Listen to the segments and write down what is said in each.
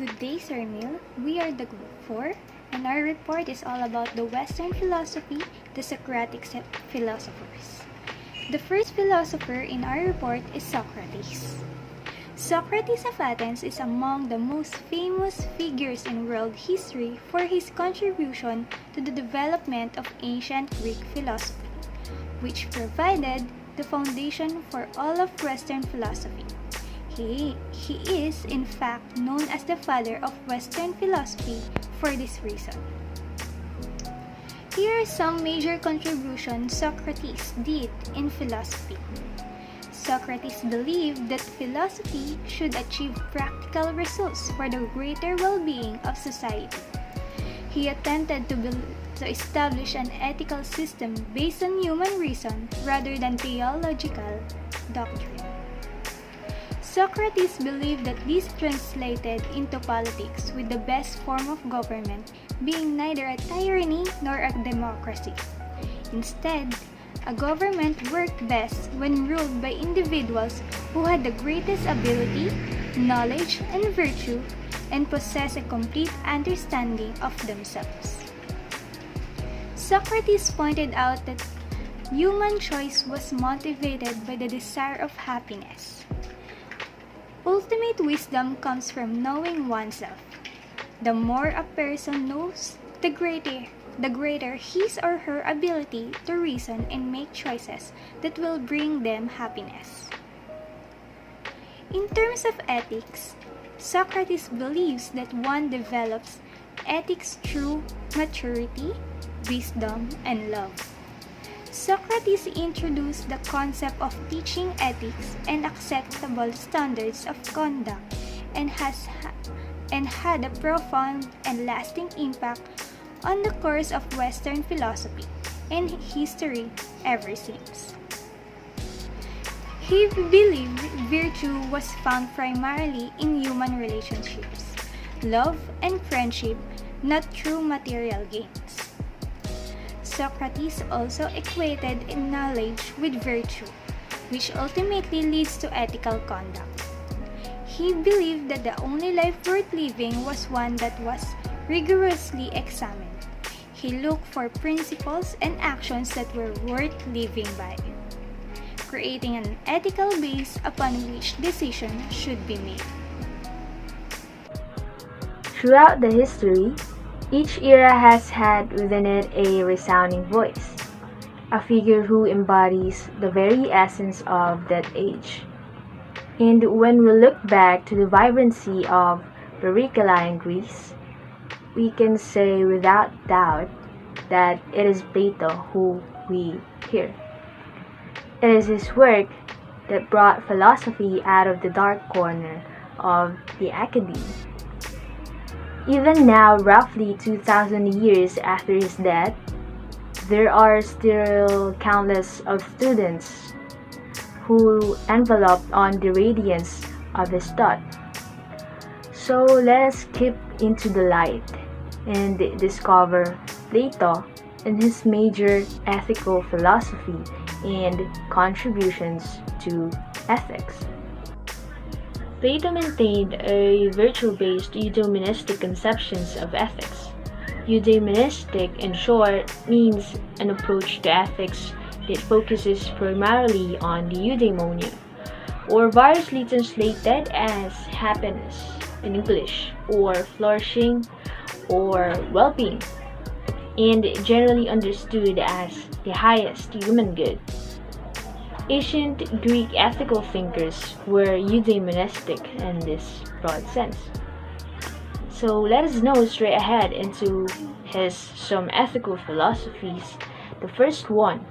Good day, Sir Neil. We are the Group 4, and our report is all about the Western philosophy, the Socratic philosophers. The first philosopher in our report is Socrates. Socrates of Athens is among the most famous figures in world history for his contribution to the development of ancient Greek philosophy, which provided the foundation for all of Western philosophy. He is, in fact, known as the father of Western philosophy for this reason. Here are some major contributions Socrates did in philosophy. Socrates believed that philosophy should achieve practical results for the greater well-being of society. He attempted to establish an ethical system based on human reason rather than theological doctrine. Socrates believed that this translated into politics, with the best form of government being neither a tyranny nor a democracy. Instead, a government worked best when ruled by individuals who had the greatest ability, knowledge, and virtue, and possessed a complete understanding of themselves. Socrates pointed out that human choice was motivated by the desire of happiness. Ultimate wisdom comes from knowing oneself. The more a person knows, the greater his or her ability to reason and make choices that will bring them happiness. In terms of ethics, Socrates believes that one develops ethics through maturity, wisdom, and love. Socrates introduced the concept of teaching ethics and acceptable standards of conduct and had a profound and lasting impact on the course of Western philosophy and history ever since. He believed virtue was found primarily in human relationships, love and friendship, not through material gains. Socrates also equated knowledge with virtue, which ultimately leads to ethical conduct. He believed that the only life worth living was one that was rigorously examined. He looked for principles and actions that were worth living by, creating an ethical base upon which decisions should be made. Throughout the history, each era has had within it a resounding voice, a figure who embodies the very essence of that age. And when we look back to the vibrancy of Periclean Greece, we can say without doubt that it is Plato who we hear. It is his work that brought philosophy out of the dark corner of the academe. Even now, roughly 2,000 years after his death, there are still countless of students who enveloped on the radiance of his thought. So let us keep into the light and discover Plato and his major ethical philosophy and contributions to ethics. Plato maintained a virtue-based eudaimonistic conceptions of ethics. Eudaimonistic, in short, means an approach to ethics that focuses primarily on the eudaimonia, or variously translated as happiness in English, or flourishing, or well-being, and generally understood as the highest human good. Ancient Greek ethical thinkers were eudaimonistic in this broad sense. So let us know straight ahead into some ethical philosophies. The first one,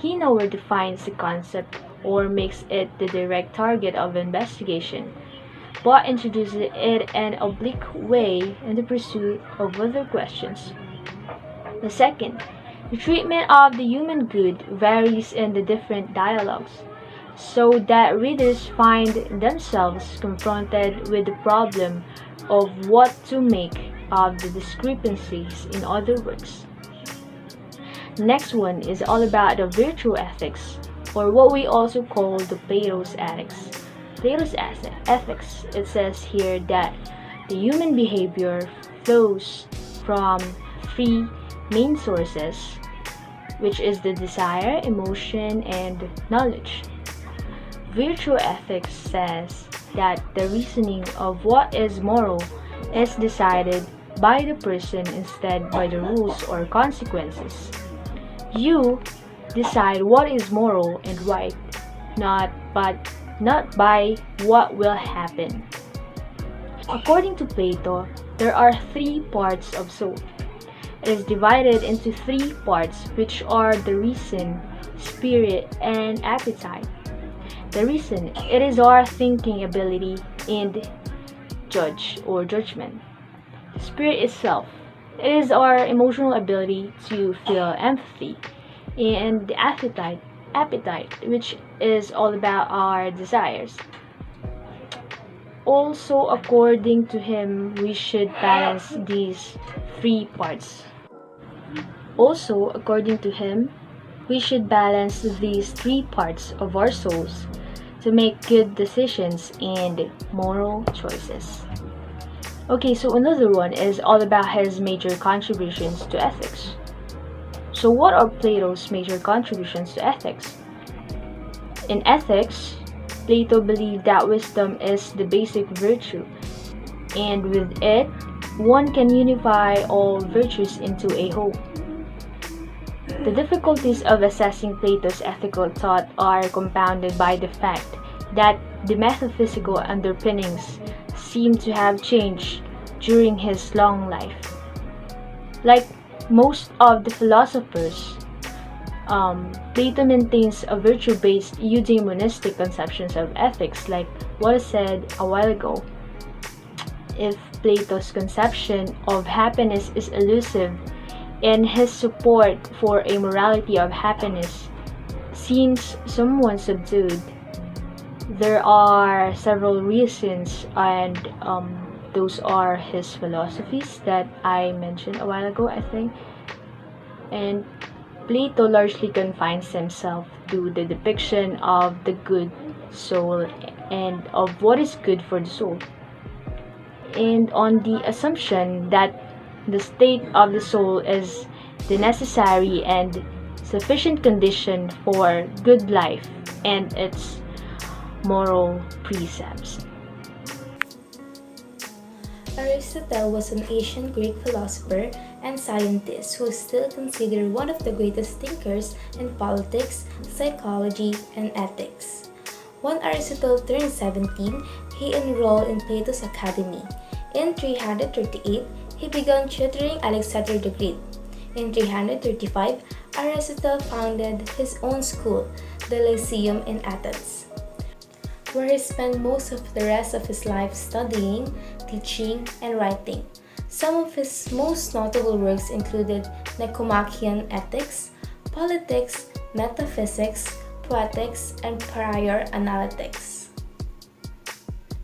he nowhere defines the concept or makes it the direct target of investigation, but introduces it in an oblique way in the pursuit of other questions. The second, the treatment of the human good varies in the different dialogues, so that readers find themselves confronted with the problem of what to make of the discrepancies in other works. The next one is all about the virtue ethics, or what we also call the Plato's ethics. Plato's ethics, it says here that the human behavior flows from three main sources, which is the desire, emotion, and knowledge. Virtue ethics says that the reasoning of what is moral is decided by the person instead by the rules or consequences. You decide what is moral and right, not by what will happen. According to Plato, there are three parts of soul. It is divided into three parts, which are the reason, spirit, and appetite. The reason, it is our thinking ability and judgment. Spirit itself, it is our emotional ability to feel empathy. And the appetite, which is all about our desires. Also, according to him, we should balance these three parts. Also, according to him, we should balance these three parts of our souls to make good decisions and moral choices. Okay, so another one is all about his major contributions to ethics. So what are Plato's major contributions to ethics? In ethics, Plato believed that wisdom is the basic virtue, and with it, one can unify all virtues into a whole. The difficulties of assessing Plato's ethical thought are compounded by the fact that the metaphysical underpinnings seem to have changed during his long life. Like most of the philosophers, Plato maintains a virtue-based eudaimonistic conceptions of ethics, like what I said a while ago. If Plato's conception of happiness is elusive, and his support for a morality of happiness seems somewhat subdued, there are several reasons, and those are his philosophies that I mentioned a while ago, I think. And Plato largely confines himself to the depiction of the good soul and of what is good for the soul, and on the assumption that the state of the soul is the necessary and sufficient condition for good life and its moral precepts. Aristotle was an ancient Greek philosopher and scientist who is still considered one of the greatest thinkers in politics, psychology, and ethics. When Aristotle turned 17, he enrolled in Plato's Academy. In 338, he began tutoring Alexander the Great. In 335, Aristotle founded his own school, the Lyceum in Athens, where he spent most of the rest of his life studying, teaching, and writing. Some of his most notable works included Nicomachean Ethics, Politics, Metaphysics, Poetics, and Prior Analytics.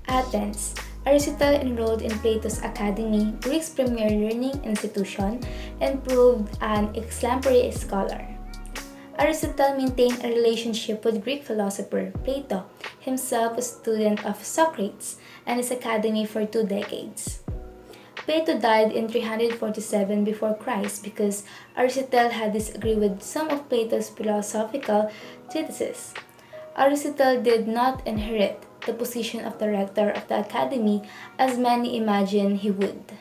Athens. Aristotle enrolled in Plato's Academy, Greece's premier learning institution, and proved an exemplary scholar. Aristotle maintained a relationship with Greek philosopher Plato, himself a student of Socrates, and his academy for 2 decades. Plato died in 347 before Christ because Aristotle had disagreed with some of Plato's philosophical treatises. Aristotle did not inherit the position of the rector of the academy as many imagined he would.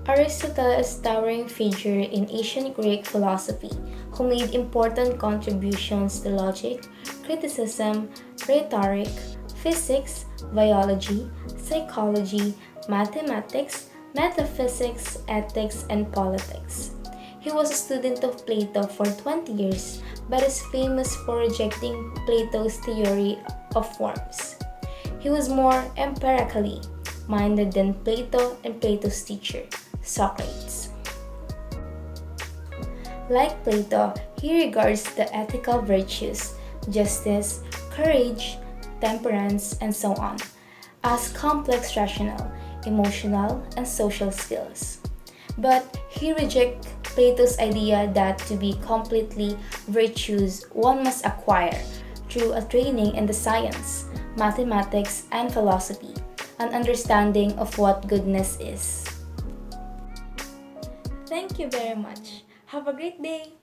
Aristotle is a towering figure in ancient Greek philosophy who made important contributions to logic, criticism, rhetoric, physics, biology, psychology, mathematics, metaphysics, ethics, and politics. He was a student of Plato for 20 years, but is famous for rejecting Plato's theory of forms. He was more empirically minded than Plato and Plato's teacher, Socrates. Like Plato, he regards the ethical virtues, justice, courage, temperance, and so on, as complex rational, emotional, and social skills. But he rejects Plato's idea that to be completely virtuous, one must acquire through a training in the science, mathematics, and philosophy, an understanding of what goodness is. Thank you very much. Have a great day!